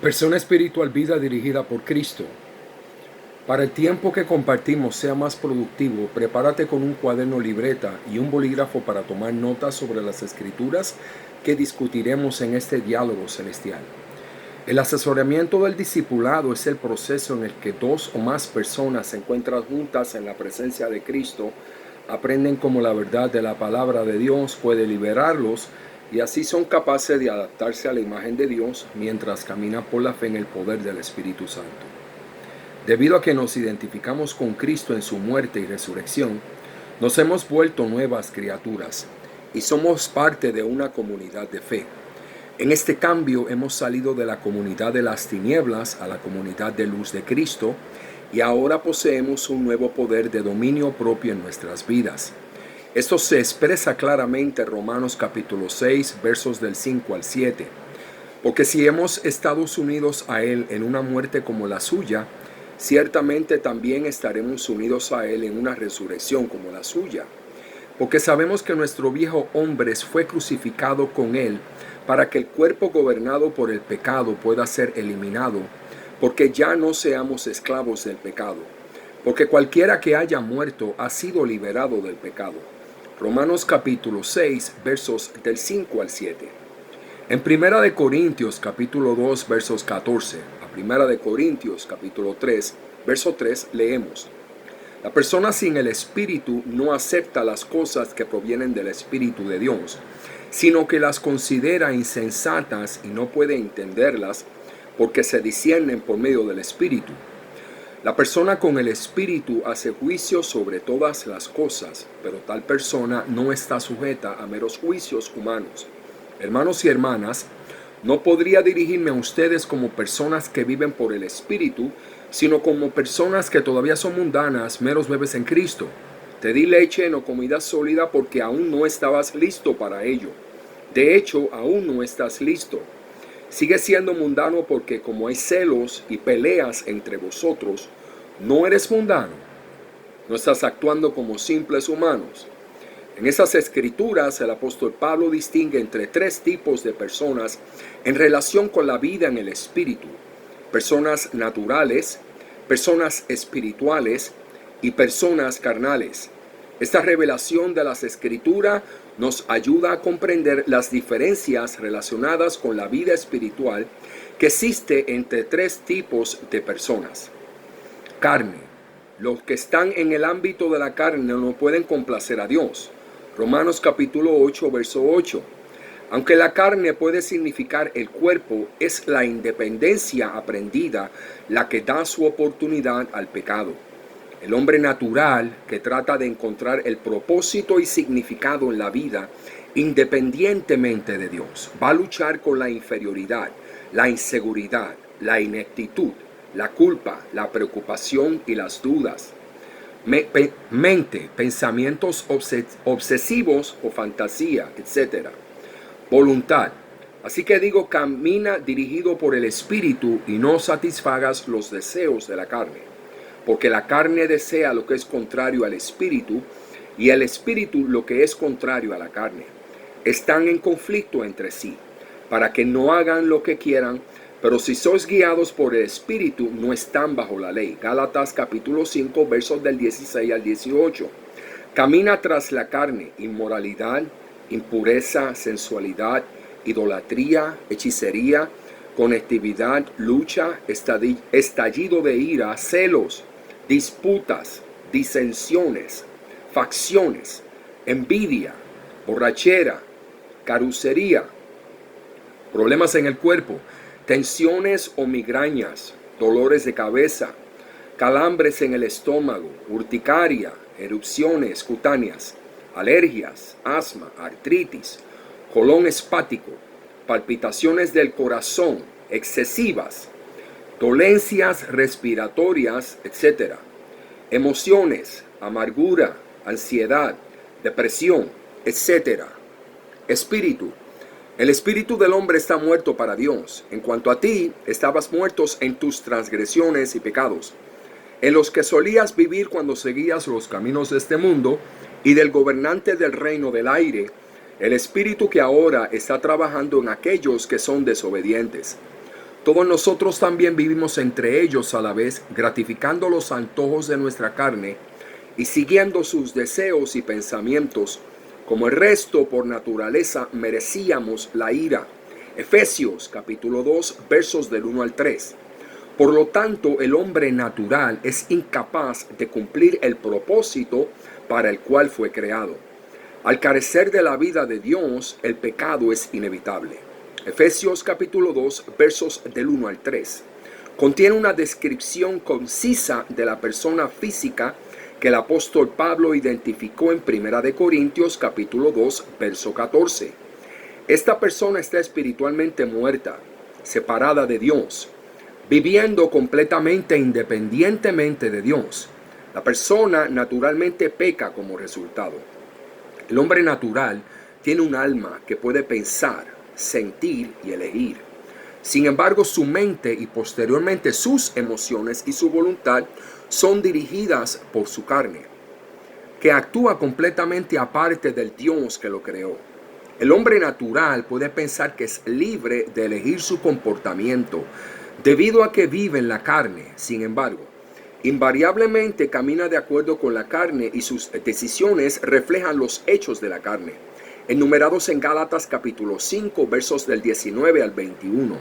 Persona espiritual, vida dirigida por Cristo. Para el tiempo que compartimos sea más productivo, prepárate con un cuaderno libreta y un bolígrafo para tomar notas sobre las escrituras que discutiremos en este diálogo celestial. El asesoramiento del discipulado es el proceso en el que dos o más personas se encuentran juntas en la presencia de Cristo, aprenden cómo la verdad de la palabra de Dios puede liberarlos y así son capaces de adaptarse a la imagen de Dios mientras caminan por la fe en el poder del Espíritu Santo. Debido a que nos identificamos con Cristo en su muerte y resurrección, nos hemos vuelto nuevas criaturas y somos parte de una comunidad de fe. En este cambio hemos salido de la comunidad de las tinieblas a la comunidad de luz de Cristo y ahora poseemos un nuevo poder de dominio propio en nuestras vidas. Esto se expresa claramente en Romanos capítulo 6, versos del 5 al 7. Porque si hemos estado unidos a Él en una muerte como la suya, ciertamente también estaremos unidos a Él en una resurrección como la suya. Porque sabemos que nuestro viejo hombre fue crucificado con Él para que el cuerpo gobernado por el pecado pueda ser eliminado, porque ya no seamos esclavos del pecado. Porque cualquiera que haya muerto ha sido liberado del pecado. Romanos capítulo 6, versos del 5 al 7. En Primera de Corintios capítulo 2 versos 14 a Primera de Corintios capítulo 3 verso 3 leemos: La persona sin el Espíritu no acepta las cosas que provienen del Espíritu de Dios, sino que las considera insensatas y no puede entenderlas porque se disciernen por medio del Espíritu. La persona con el Espíritu hace juicio sobre todas las cosas, pero tal persona no está sujeta a meros juicios humanos. Hermanos y hermanas, no podría dirigirme a ustedes como personas que viven por el Espíritu, sino como personas que todavía son mundanas, meros bebés en Cristo. Te di leche, no comida sólida, porque aún no estabas listo para ello. De hecho, aún no estás listo. Sigue siendo mundano porque como hay celos y peleas entre vosotros, no eres mundano. No estás actuando como simples humanos. En esas escrituras el apóstol Pablo distingue entre tres tipos de personas en relación con la vida en el espíritu: personas naturales, personas espirituales y personas carnales. Esta revelación de las escrituras nos ayuda a comprender las diferencias relacionadas con la vida espiritual que existe entre tres tipos de personas. Carne. Los que están en el ámbito de la carne no pueden complacer a Dios. Romanos capítulo 8, verso 8. Aunque la carne puede significar el cuerpo, es la independencia aprendida la que da su oportunidad al pecado. El hombre natural, que trata de encontrar el propósito y significado en la vida, independientemente de Dios, va a luchar con la inferioridad, la inseguridad, la ineptitud, la culpa, la preocupación y las dudas. Mente, pensamientos obsesivos o fantasía, etc. Voluntad. Así que digo, camina dirigido por el Espíritu y no satisfagas los deseos de la carne. Porque la carne desea lo que es contrario al Espíritu y el Espíritu lo que es contrario a la carne. Están en conflicto entre sí, para que no hagan lo que quieran. Pero si sois guiados por el Espíritu, no están bajo la ley. Gálatas capítulo 5, versos del 16 al 18. Camina tras la carne: inmoralidad, impureza, sensualidad, idolatría, hechicería, conectividad, lucha, estallido de ira, celos, disputas, disensiones, facciones, envidia, borrachera, carucería, problemas en el cuerpo, tensiones o migrañas, dolores de cabeza, calambres en el estómago, urticaria, erupciones cutáneas, alergias, asma, artritis, colon espático, palpitaciones del corazón excesivas, dolencias respiratorias, etc. Emociones, amargura, ansiedad, depresión, etc. Espíritu. El espíritu del hombre está muerto para Dios. En cuanto a ti, estabas muertos en tus transgresiones y pecados, en los que solías vivir cuando seguías los caminos de este mundo y del gobernante del reino del aire, el espíritu que ahora está trabajando en aquellos que son desobedientes. Todos nosotros también vivimos entre ellos a la vez, gratificando los antojos de nuestra carne y siguiendo sus deseos y pensamientos. Como el resto, por naturaleza, merecíamos la ira. Efesios capítulo 2, versos del 1 al 3. Por lo tanto, el hombre natural es incapaz de cumplir el propósito para el cual fue creado. Al carecer de la vida de Dios, el pecado es inevitable. Efesios capítulo 2, versos del 1 al 3. Contiene una descripción concisa de la persona física que el apóstol Pablo identificó en 1 Corintios capítulo 2, verso 14. Esta persona está espiritualmente muerta, separada de Dios, viviendo completamente independientemente de Dios. La persona naturalmente peca como resultado. El hombre natural tiene un alma que puede pensar, sentir y elegir. Sin embargo, su mente y posteriormente sus emociones y su voluntad son dirigidas por su carne, que actúa completamente aparte del Dios que lo creó. El hombre natural puede pensar que es libre de elegir su comportamiento debido a que vive en la carne. Sin embargo, invariablemente camina de acuerdo con la carne y sus decisiones reflejan los hechos de la carne, enumerados en Gálatas capítulo 5, versos del 19 al 21.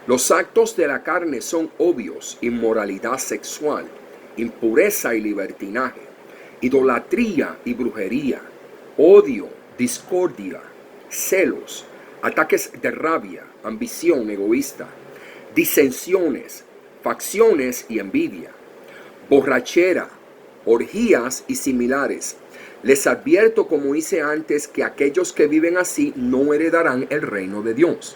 Los actos de la carne son obvios: inmoralidad sexual, impureza y libertinaje, idolatría y brujería, odio, discordia, celos, ataques de rabia, ambición egoísta, disensiones, facciones y envidia, borrachera, orgías y similares. Les advierto, como hice antes, que aquellos que viven así no heredarán el reino de Dios.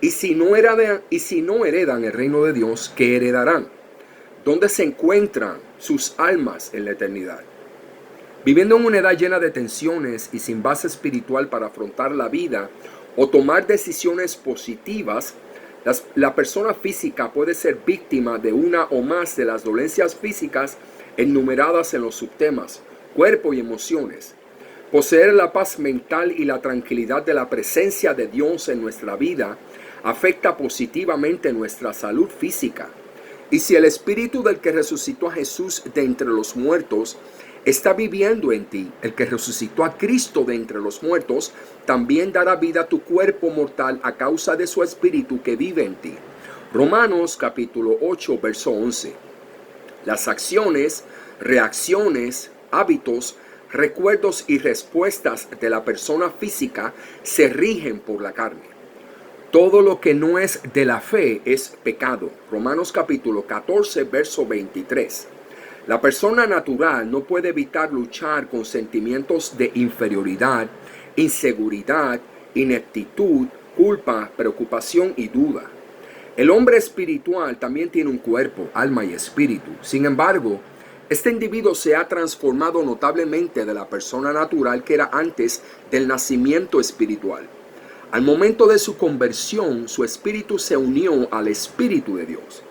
Y si no heredan el reino de Dios, ¿qué heredarán? ¿Dónde se encuentran sus almas en la eternidad? Viviendo en una edad llena de tensiones y sin base espiritual para afrontar la vida o tomar decisiones positivas, la persona física puede ser víctima de una o más de las dolencias físicas enumeradas en los subtemas cuerpo y emociones. Poseer la paz mental y la tranquilidad de la presencia de Dios en nuestra vida afecta positivamente nuestra salud física. Y si el espíritu del que resucitó a Jesús de entre los muertos está viviendo en ti, el que resucitó a Cristo de entre los muertos también dará vida a tu cuerpo mortal a causa de su espíritu que vive en ti. Romanos capítulo 8, verso 11. Las acciones, reacciones, hábitos, recuerdos y respuestas de la persona física se rigen por la carne. Todo lo que no es de la fe es pecado. Romanos capítulo 14, verso 23. La persona natural no puede evitar luchar con sentimientos de inferioridad, inseguridad, ineptitud, culpa, preocupación y duda. El hombre espiritual también tiene un cuerpo, alma y espíritu. Sin embargo, este individuo se ha transformado notablemente de la persona natural que era antes del nacimiento espiritual. Al momento de su conversión, su espíritu se unió al Espíritu de Dios.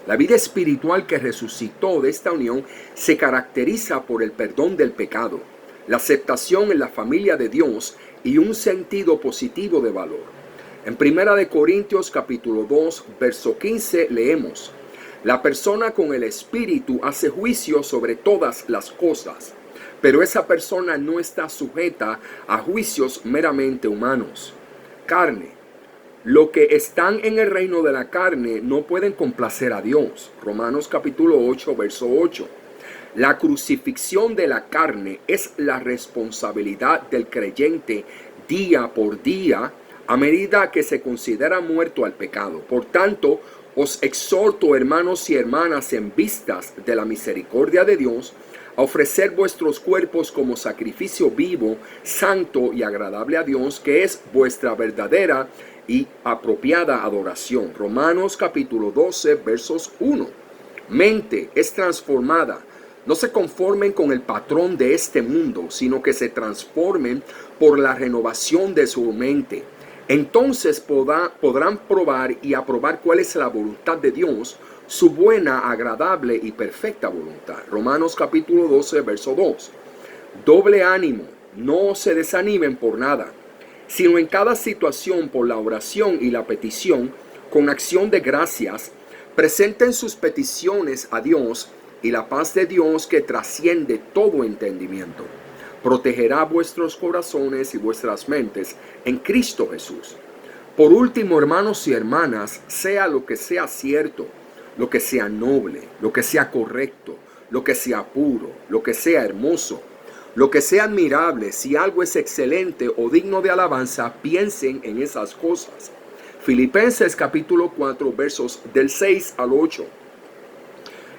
La vida espiritual que resucitó de esta unión se caracteriza por el perdón del pecado, la aceptación en la familia de Dios y un sentido positivo de valor. En 1 Corintios capítulo 2, verso 15 leemos: la persona con el Espíritu hace juicio sobre todas las cosas, pero esa persona no está sujeta a juicios meramente humanos. Carne. Lo que están en el reino de la carne no pueden complacer a Dios. Romanos capítulo 8, verso 8. La crucifixión de la carne es la responsabilidad del creyente día por día a medida que se considera muerto al pecado. Por tanto, os exhorto, hermanos y hermanas, en vistas de la misericordia de Dios, a ofrecer vuestros cuerpos como sacrificio vivo, santo y agradable a Dios, que es vuestra verdadera y apropiada adoración. Romanos capítulo 12, versos 1. Mente es transformada. No se conformen con el patrón de este mundo, sino que se transformen por la renovación de su mente. Entonces podrán probar y aprobar cuál es la voluntad de Dios, su buena, agradable y perfecta voluntad. Romanos capítulo 12, verso 2. Doble ánimo, no se desanimen por nada, sino en cada situación por la oración y la petición, Con acción de gracias, presenten sus peticiones a Dios y la paz de Dios que trasciende todo entendimiento protegerá vuestros corazones y vuestras mentes en Cristo Jesús. Por último, hermanos y hermanas, sea lo que sea cierto, lo que sea noble, lo que sea correcto, lo que sea puro, lo que sea hermoso, lo que sea admirable, si algo es excelente o digno de alabanza, piensen en esas cosas. Filipenses capítulo 4, versos del 6 al 8.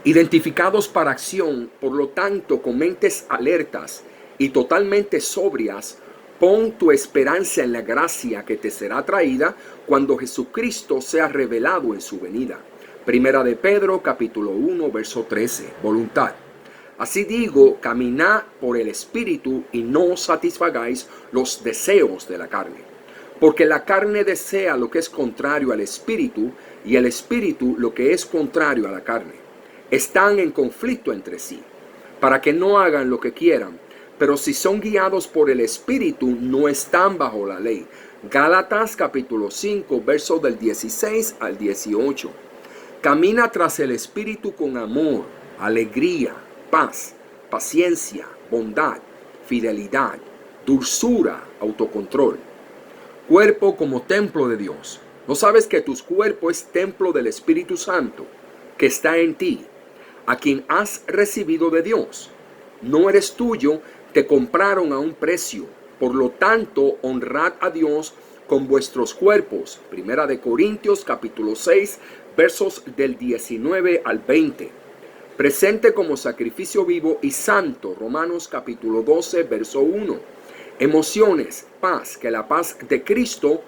Identificados para acción, por lo tanto, con mentes alertas y totalmente sobrias, pon tu esperanza en la gracia que te será traída cuando Jesucristo sea revelado en su venida. Primera de Pedro, capítulo 1, verso 13. Voluntad. Así digo, caminad por el Espíritu y no satisfagáis los deseos de la carne. Porque la carne desea lo que es contrario al Espíritu y el Espíritu lo que es contrario a la carne. Están en conflicto entre sí, para que no hagan lo que quieran. Pero si son guiados por el Espíritu, no están bajo la ley. Gálatas capítulo 5, versos del 16 al 18. Camina tras el Espíritu con amor, alegría, paz, paciencia, bondad, fidelidad, dulzura, autocontrol. Cuerpo como templo de Dios. ¿No sabes que tu cuerpo es templo del Espíritu Santo que está en ti, a quien has recibido de Dios? No eres tuyo, te compraron a un precio. Por lo tanto, honrad a Dios con vuestros cuerpos. Primera de Corintios capítulo 6, versos del 19 al 20. Presente como sacrificio vivo y santo. Romanos capítulo 12, verso 1. Emociones, paz, que la paz de Cristo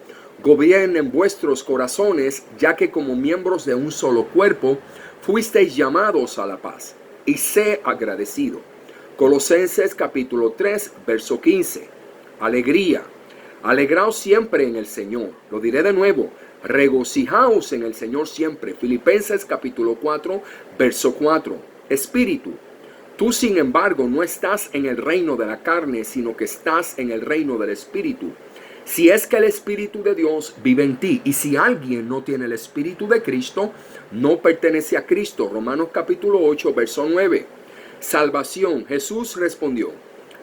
gobierne en vuestros corazones, ya que como miembros de un solo cuerpo, fuisteis llamados a la paz. Y sé agradecido. Colosenses capítulo 3, verso 15. Alegría. Alegraos siempre en el Señor. Lo diré de nuevo. Regocijaos en el Señor siempre. Filipenses capítulo 4, verso 4. Espíritu. Tú, sin embargo, no estás en el reino de la carne, sino que estás en el reino del Espíritu. Si es que el Espíritu de Dios vive en ti. Y si alguien no tiene el Espíritu de Cristo, no pertenece a Cristo. Romanos capítulo 8, verso 9. Salvación. Jesús respondió: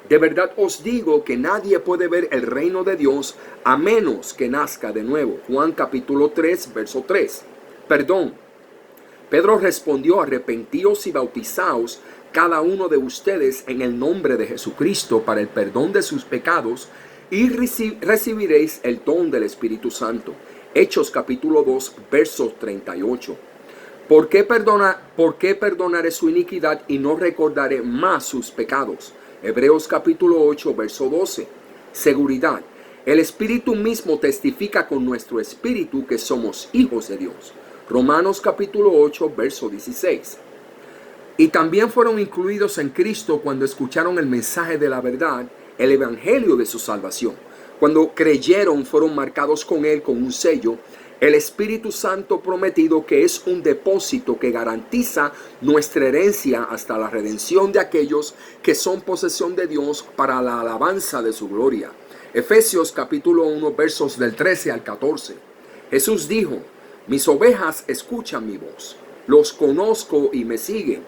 de verdad os digo que nadie puede ver el reino de Dios a menos que nazca de nuevo. Juan capítulo 3, verso 3. Perdón. Pedro respondió: arrepentíos y bautizaos cada uno de ustedes en el nombre de Jesucristo para el perdón de sus pecados y recibiréis el don del Espíritu Santo. Hechos capítulo 2, verso 38. ¿Por qué perdonaré su iniquidad y no recordaré más sus pecados? Hebreos capítulo 8, verso 12. Seguridad. El Espíritu mismo testifica con nuestro espíritu que somos hijos de Dios. Romanos capítulo 8, verso 16. Y también fueron incluidos en Cristo cuando escucharon el mensaje de la verdad, el evangelio de su salvación. Cuando creyeron, fueron marcados con Él con un sello, el Espíritu Santo prometido, que es un depósito que garantiza nuestra herencia hasta la redención de aquellos que son posesión de Dios para la alabanza de su gloria. Efesios capítulo 1, versos del 13 al 14. Jesús dijo: mis ovejas escuchan mi voz, los conozco y me siguen,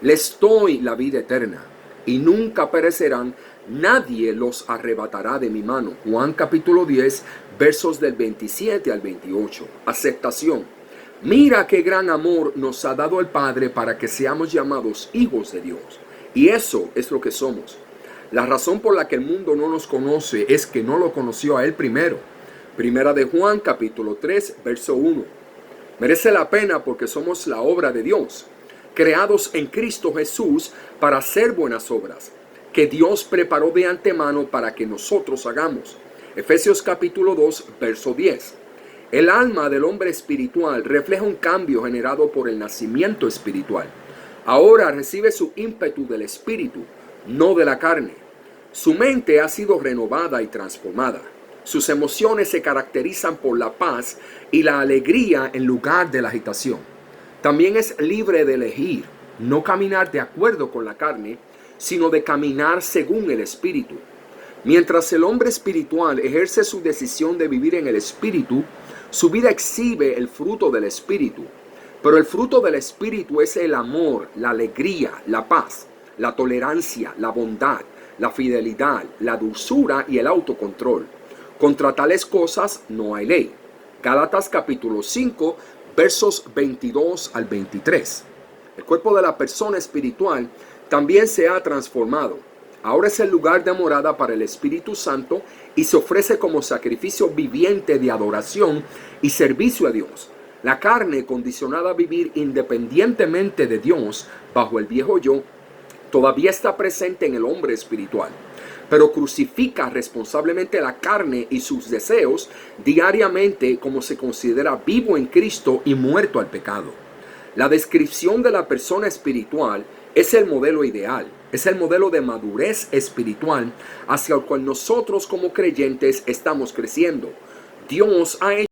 les doy la vida eterna y nunca perecerán, nadie los arrebatará de mi mano. Juan capítulo 10, versos del 27 al 28. Aceptación. Mira qué gran amor nos ha dado el Padre para que seamos llamados hijos de Dios. Y eso es lo que somos. La razón por la que el mundo no nos conoce es que no lo conoció a Él primero. Primera de Juan capítulo 3, verso 1. Merece la pena porque somos la obra de Dios, creados en Cristo Jesús para hacer buenas obras, que Dios preparó de antemano para que nosotros hagamos. Efesios capítulo 2, verso 10. El alma del hombre espiritual refleja un cambio generado por el nacimiento espiritual. Ahora recibe su ímpetu del espíritu, no de la carne. Su mente ha sido renovada y transformada. Sus emociones se caracterizan por la paz y la alegría en lugar de la agitación. También es libre de elegir no caminar de acuerdo con la carne, sino de caminar según el Espíritu. Mientras el hombre espiritual ejerce su decisión de vivir en el Espíritu, su vida exhibe el fruto del Espíritu. Pero el fruto del Espíritu es el amor, la alegría, la paz, la tolerancia, la bondad, la fidelidad, la dulzura y el autocontrol. Contra tales cosas no hay ley. Gálatas capítulo 5, versos 22 al 23. El cuerpo de la persona espiritual también se ha transformado. Ahora es el lugar de morada para el Espíritu Santo y se ofrece como sacrificio viviente de adoración y servicio a Dios. La carne, condicionada a vivir independientemente de Dios bajo el viejo yo, todavía está presente en el hombre espiritual, pero crucifica responsablemente la carne y sus deseos diariamente como se considera vivo en Cristo y muerto al pecado. La descripción de la persona espiritual es el modelo ideal, es el modelo de madurez espiritual hacia el cual nosotros como creyentes estamos creciendo. Dios ha hecho